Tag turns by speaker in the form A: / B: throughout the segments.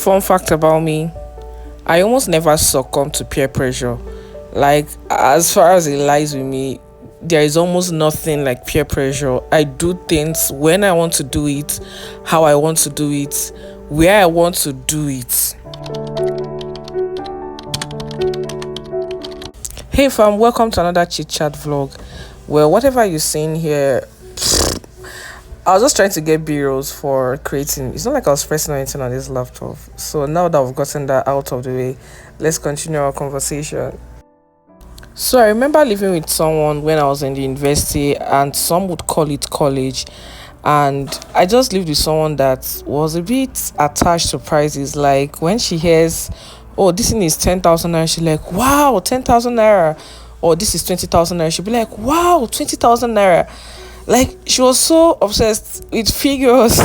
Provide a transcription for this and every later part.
A: Fun fact about me, I almost never succumb to peer pressure. Like, as far as it lies with me, there is almost nothing like peer pressure. I do things when I want to do it, how I want to do it, where I want to do it. Hey fam, welcome to another chit chat vlog. Well, whatever you're seeing here, I was just trying to get B-rolls for creating. It's not like I was pressing anything on this laptop. So now that we've gotten that out of the way, let's continue our conversation. So I remember living with someone when I was in the university, and some would call it college. And I just lived with someone that was a bit attached to prices. Like when she hears, oh, this thing is 10,000 naira, she's like, wow, 10,000 naira. Or this is 20,000 naira, she'll be like, wow, 20,000 naira. Like she was so obsessed with figures.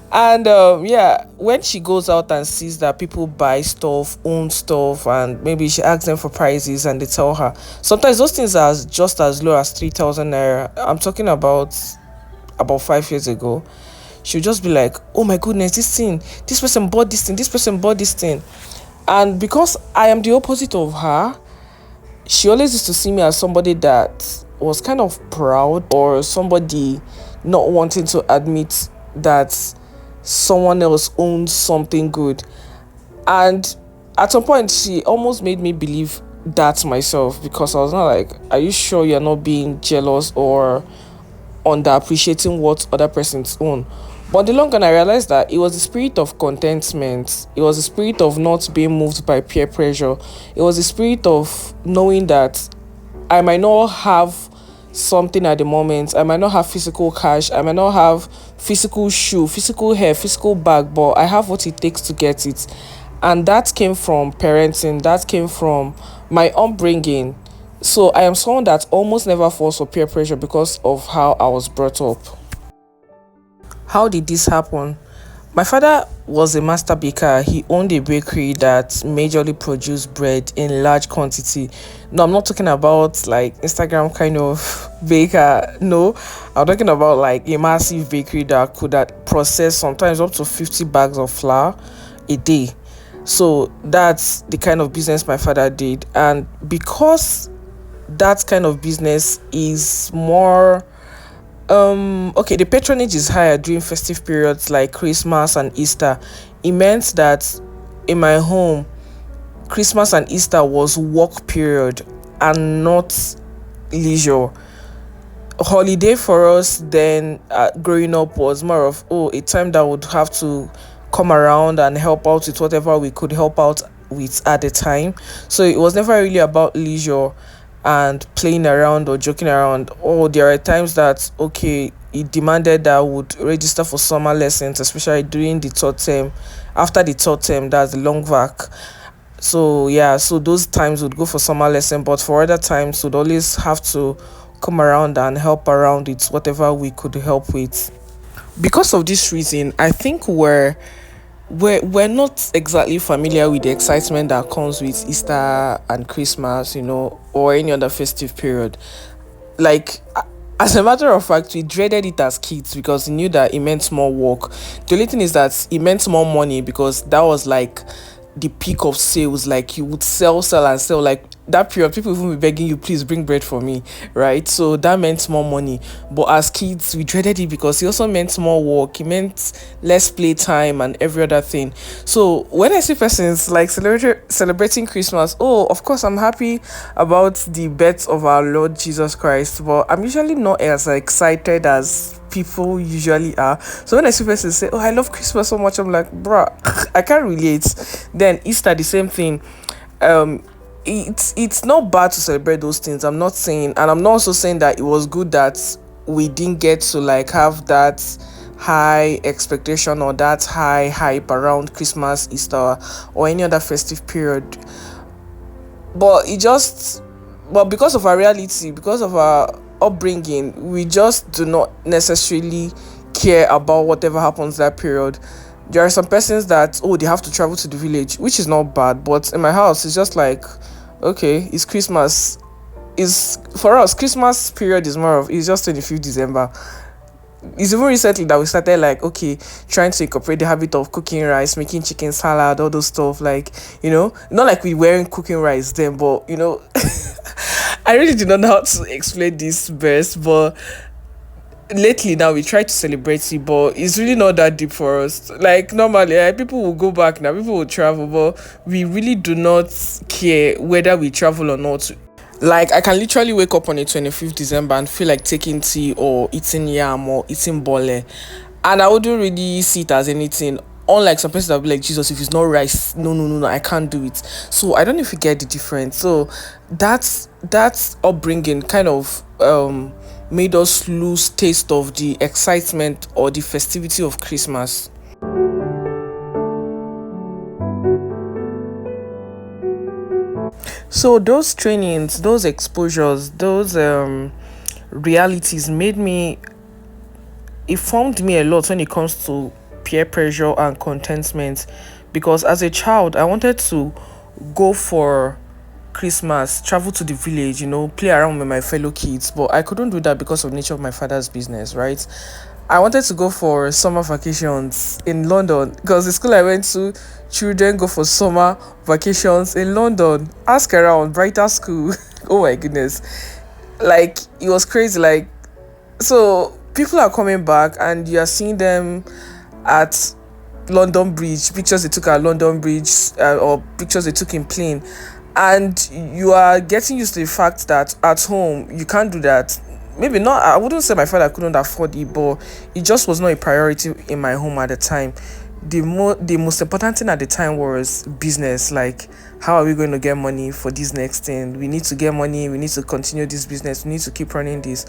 A: And yeah, when she goes out and sees that people buy stuff, own stuff, and maybe she asks them for prices and they tell her, sometimes those things are just as low as 3,000 naira. I'm talking about 5 years ago. She'll just be like, oh my goodness, this person bought this thing, this person bought this thing. And because I am the opposite of her, she always used to see me as somebody that was kind of proud, or somebody not wanting to admit that someone else owns something good. And at some point, she almost made me believe that myself, because I was not like, are you sure you're not being jealous or underappreciating what other persons own? But the long run, I realized that it was the spirit of contentment. It was the spirit of not being moved by peer pressure. It was the spirit of knowing that I might not have something at the moment. I might not have physical cash. I might not have physical shoe, physical hair, physical bag, but I have what it takes to get it. And that came from parenting. That came from my upbringing. So I am someone that almost never falls for peer pressure because of how I was brought up. How did this happen? My father was a master baker. He owned a bakery that majorly produced bread in large quantity. No, I'm not talking about like Instagram kind of baker. No, I'm talking about like a massive bakery that could process sometimes up to 50 bags of flour a day. So that's the kind of business my father did. And because that kind of business is more okay, the patronage is higher during festive periods like Christmas and Easter. It meant that in my home, Christmas and Easter was work period and not leisure. Holiday for us then, growing up, was more of, oh, a time that would have to come around and help out with whatever we could help out with at the time. So it was never really about leisure and playing around or joking around. Oh, there are times that, okay, it demanded that I would register for summer lessons, especially during the third term. After the third term, that's the long vac. So yeah, so those times would go for summer lesson, but for other times would always have to come around and help around with whatever we could help with. Because of this reason, I think we're not exactly familiar with the excitement that comes with Easter and Christmas, or any other festive period. Like, as a matter of fact, we dreaded it as kids because we knew that it meant more work. The only thing is that it meant more money, because that was like the peak of sales. Like you would sell and sell. Like that period, people even be begging you, please bring bread for me, right? So that meant more money. But as kids, we dreaded it because it also meant more work. It meant less playtime and every other thing. So when I see persons like celebrating Christmas, oh, of course I'm happy about the birth of our Lord Jesus Christ, but I'm usually not as excited as people usually are. So when I see persons say, oh, I love Christmas so much, I'm like, bruh, I can't relate. Then Easter, the same thing. It's not bad to celebrate those things. I'm not saying, and I'm not also saying that it was good that we didn't get to like have that high expectation or that high hype around Christmas, Easter, or any other festive period. But but because of our reality, because of our upbringing, we just do not necessarily care about whatever happens that period. There are some persons that, oh, they have to travel to the village, which is not bad, but in my house it's just like, okay, it's Christmas. Is for us, Christmas period is more of, it's just 25th December. It's even recently that we started like, okay, trying to incorporate the habit of cooking rice, making chicken salad, all those stuff. Like, not like we weren't cooking rice then, but I really do not know how to explain this best, but lately now we try to celebrate it, but it's really not that deep for us. Like normally, people will go back now, people will travel, but we really do not care whether we travel or not. Like I can literally wake up on the 25th December and feel like taking tea or eating yam or eating bole, and I wouldn't really see it as anything. Unlike some persons that will be like, Jesus, if it's not rice, no, no, no, no, I can't do it. So I don't know if you get the difference. So that's upbringing kind of made us lose taste of the excitement or the festivity of Christmas. So those trainings, those exposures, those realities made me, it formed me a lot when it comes to peer pressure and contentment, because as a child I wanted to go for Christmas, travel to the village, play around with my fellow kids, but I couldn't do that because of the nature of my father's business, right? I wanted to go for summer vacations in London because the school I went to, children go for summer vacations in London. Ask around, brighter school. Oh my goodness. Like, it was crazy. Like, so people are coming back and you are seeing them at London Bridge, pictures they took at London Bridge, or pictures they took in plane, and you are getting used to the fact that at home you can't do that. Maybe not, I wouldn't say my father couldn't afford it, but it just was not a priority in my home at the time. The most important thing at the time was business. Like, how are we going to get money for this next thing? We need to get money, we need to continue this business, we need to keep running this.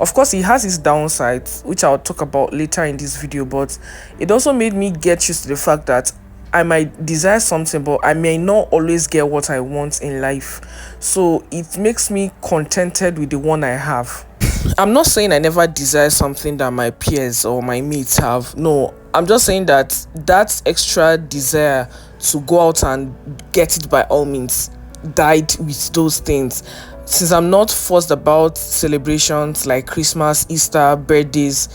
A: Of course it has its downsides, which I'll talk about later in this video, but it also made me get used to the fact that I might desire something, but I may not always get what I want in life. So it makes me contented with the one I have. I'm not saying I never desire something that my peers or my mates have. No, I'm just saying that that extra desire to go out and get it by all means died with those things. Since I'm not fussed about celebrations like Christmas, Easter, birthdays,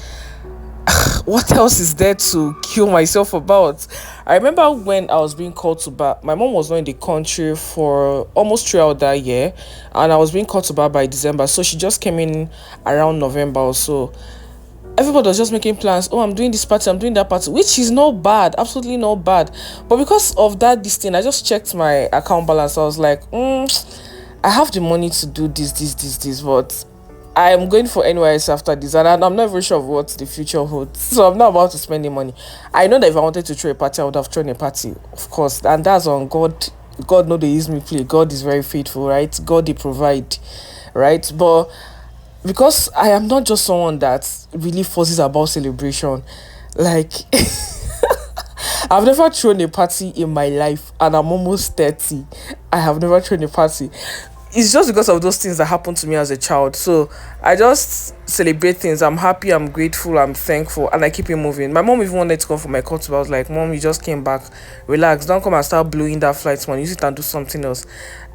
A: what else is there to kill myself about? I remember when I was being called to bar, my mom was not in the country for almost throughout that year, and I was being called to bar by December, so she just came in around November or so. Everybody was just making plans. Oh, I'm doing this party, I'm doing that party, which is not bad, absolutely not bad. But because of that, this thing, I just checked my account balance. I was like, I have the money to do this, but I am going for NYS after this, and I'm not very sure of what the future holds. So I'm not about to spend the money. I know that if I wanted to throw a party, I would have thrown a party, of course, and that's on God. God know they use me play. God is very faithful, right? God they provide, right? But because I am not just someone that really forces about celebration, like I've never thrown a party in my life, and I'm almost 30. I have never thrown a party. It's just because of those things that happened to me as a child. So I just celebrate things. I'm happy, I'm grateful, I'm thankful, and I keep it moving. My mom even wanted to come for my call, but I was like, Mom, you just came back. Relax, don't come and start blowing that flight money. Use it and do something else.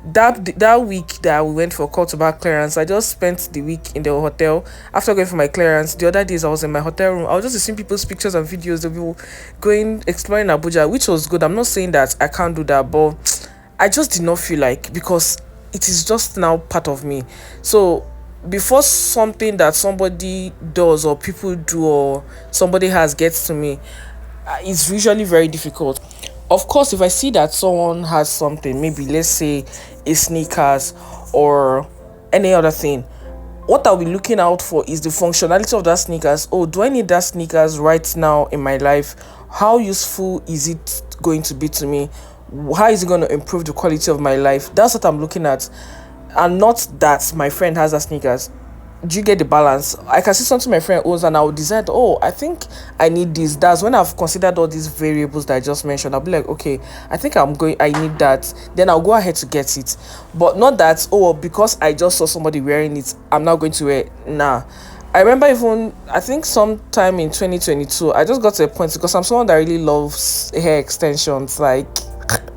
A: That week that we went for call to back clearance, I just spent the week in the hotel. After going for my clearance, the other days I was in my hotel room. I was just seeing people's pictures and videos of people going exploring Abuja, which was good. I'm not saying that I can't do that, but I just did not feel like, because it is just now part of me. So before something that somebody does or people do or somebody has gets to me, it's usually very difficult. Of course, if I see that someone has something, maybe let's say a sneakers or any other thing, what I'll be looking out for is the functionality of that sneakers. Oh, do I need that sneakers right now in my life? How useful is it going to be to me? How is it going to improve the quality of my life? That's what I'm looking at, and not that my friend has that sneakers. Do you get the balance? I can see something my friend owns and I will decide, oh, I think I need this. That's when I've considered all these variables that I just mentioned. I'll be like, okay, I think I need that. Then I'll go ahead to get it. But not that, oh, because I just saw somebody wearing it, I'm not going to wear it. Nah. I remember even, I think sometime in 2022, I just got to a point, because I'm someone that really loves hair extensions. Like,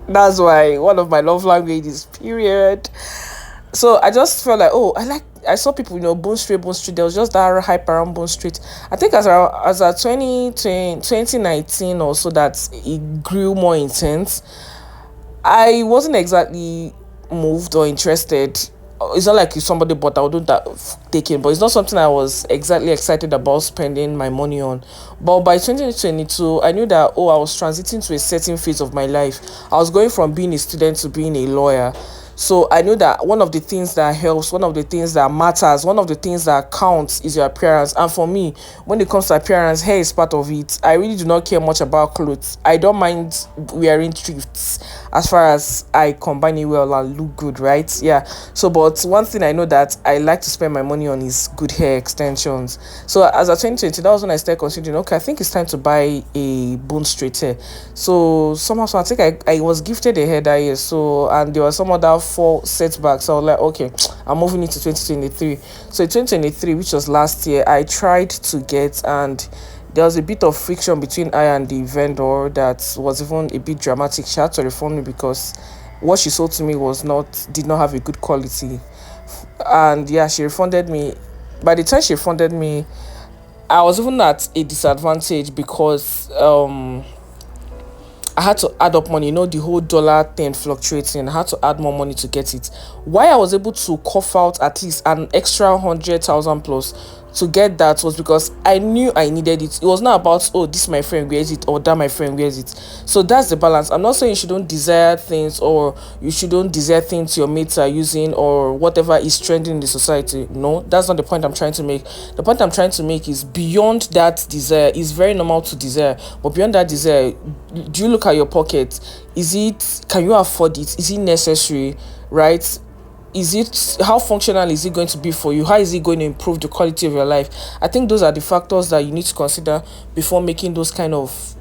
A: that's why one of my love languages, period. So I just felt like, oh, I saw people, Bone Street, Bone Street. There was just that hype around Bone Street. I think as a 2019 or so that it grew more intense. I wasn't exactly moved or interested. It's not like if somebody bought, I wouldn't take it, but it's not something I was exactly excited about spending my money on. But by 2022, I knew that, I was transiting to a certain phase of my life. I was going from being a student to being a lawyer. So I knew that one of the things that helps, one of the things that matters, one of the things that counts is your appearance. And for me, when it comes to appearance, hair is part of it. I really do not care much about clothes. I don't mind wearing thrifts as far as I combine it well and look good, right? Yeah. So, but one thing I know that I like to spend my money on is good hair extensions. So as a 2020, that was when I started considering, okay, I think it's time to buy a bone straight hair. So somehow, so I think I was gifted a hair that year. So, and there was some other four setbacks. So I was like, okay, I'm moving into 2023. So in 2023, which was last year, I tried to get, and there was a bit of friction between I and the vendor that was even a bit dramatic. She had to refund me because what she sold to me did not have a good quality. And yeah, she refunded me. By the time she refunded me, I was even at a disadvantage because I had to add up money, the whole dollar thing fluctuating. I had to add more money to get it. Why I was able to cough out at least an extra 100,000 plus to get that was because I knew I needed it. It was not about, this my friend wears it or that my friend wears it. So that's the balance. I'm not saying you shouldn't desire things or you shouldn't desire things your mates are using or whatever is trending in the society. No, that's not the point I'm trying to make. The point I'm trying to make is beyond that desire. It's very normal to desire, but beyond that desire, do you look at your pocket? Can you afford it? Is it necessary? Right? How functional is it going to be for you? How is it going to improve the quality of your life? I think those are the factors that you need to consider before making those kind of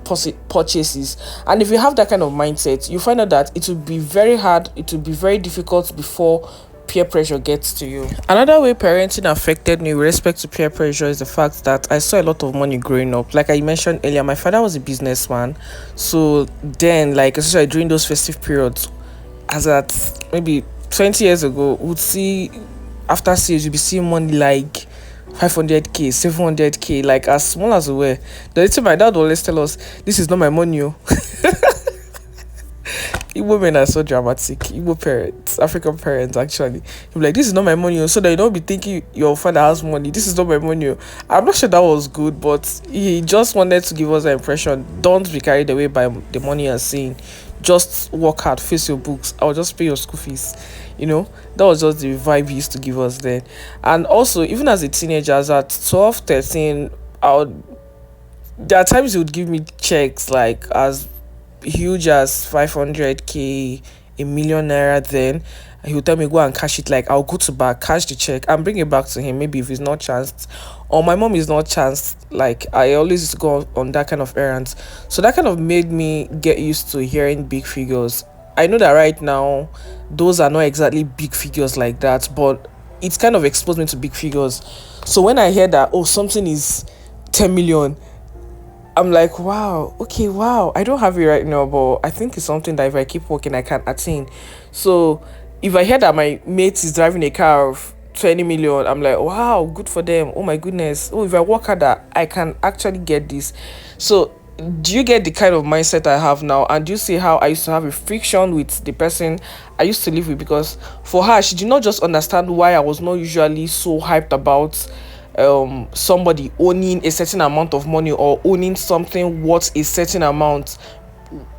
A: purchases. And if you have that kind of mindset, you find out that it will be very hard, it will be very difficult before peer pressure gets to you. Another way parenting affected me with respect to peer pressure is the fact that I saw a lot of money growing up. Like I mentioned earlier, my father was a businessman. So then, like, especially during those festive periods, as at maybe 20 years ago, would see after sales, you'll be seeing money like 500k, 700k, like as small as we were. The little my dad would always tell us, this is not my money. Igbo men are so dramatic. Igbo parents, African parents, actually. He'll be like, this is not my money. So that you don't be thinking your father has money. This is not my money. I'm not sure that was good, but he just wanted to give us the impression, don't be carried away by the money you're seeing. Just work hard, face your books. I'll just pay your school fees. That was just the vibe he used to give us then. And also, even as a teenager, as at 12, 13, there are times he would give me checks like as huge as 500k, a million naira. Then he would tell me go and cash it. Like I'll go to back, cash the check and bring it back to him, maybe if it's not chanced or my mom is not chanced. Like I always used to go on that kind of errands, so that kind of made me get used to hearing big figures. I know that right now those are not exactly big figures like that, but it's kind of exposed me to big figures. So when I hear that, something is 10 million, I'm like, wow, okay, wow. I don't have it right now, but I think it's something that if I keep working, I can attain. So if I hear that my mate is driving a car of 20 million, I'm like, wow, good for them. Oh my goodness. Oh, if I work harder, I can actually get this. So do you get the kind of mindset I have now? And do you see how I used to have a friction with the person I used to live with? Because for her, she did not just understand why I was not usually so hyped about somebody owning a certain amount of money or owning something worth a certain amount,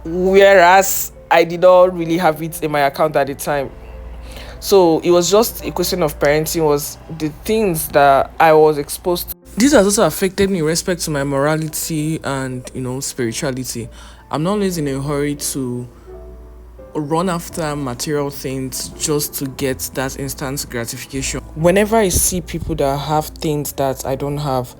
A: whereas I did not really have it in my account at the time. So it was just a question of parenting, was the things that I was exposed to. This has also affected me with respect to my morality and spirituality. I'm not always in a hurry to run after material things just to get that instant gratification. Whenever I see people that have things that I don't have,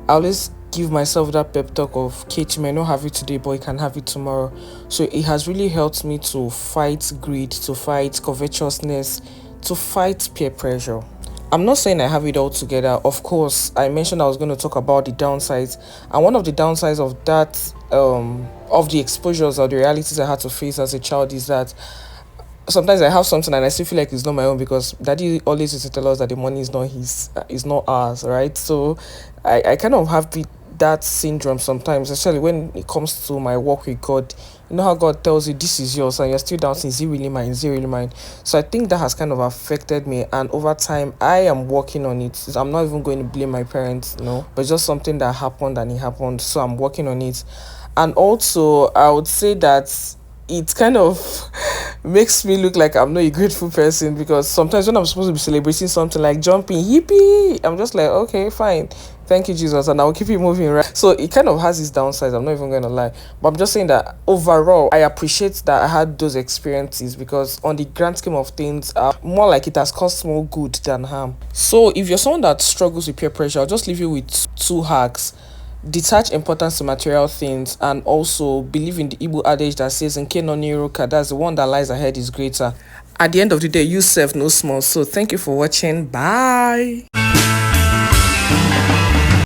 A: I always give myself that pep talk of, Kate, you may not have it today, but you can have it tomorrow. So it has really helped me to fight greed, to fight covetousness, to fight peer pressure. I'm not saying I have it all together. Of course, I mentioned I was going to talk about the downsides. And one of the downsides of that, of the exposures or the realities I had to face as a child is that sometimes I have something and I still feel like it's not my own because daddy always used to tell us that the money is not his, is not ours, right? So I kind of have that syndrome sometimes, especially when it comes to my work with God. You know how God tells you this is yours and you're still doubting, is it really mine? Is it really mine? So I think that has kind of affected me, and over time I am working on it. I'm not even going to blame my parents, but it's just something that happened and it happened. So I'm working on it. And also I would say that it kind of makes me look like I'm not a grateful person, because sometimes when I'm supposed to be celebrating something like jumping, yippee, I'm just like, okay, fine. Thank you, Jesus, and I'll keep it moving, right? So it kind of has its downsides, I'm not even gonna lie. But I'm just saying that overall, I appreciate that I had those experiences, because on the grand scheme of things, more like it has caused more good than harm. So if you're someone that struggles with peer pressure, I'll just leave you with two hacks. Detach importance to material things, and also believe in the Igbo adage that says "Nke no Niroka," that's the one that lies ahead is greater. At the end of the day, you serve no small. So thank you for watching. Bye.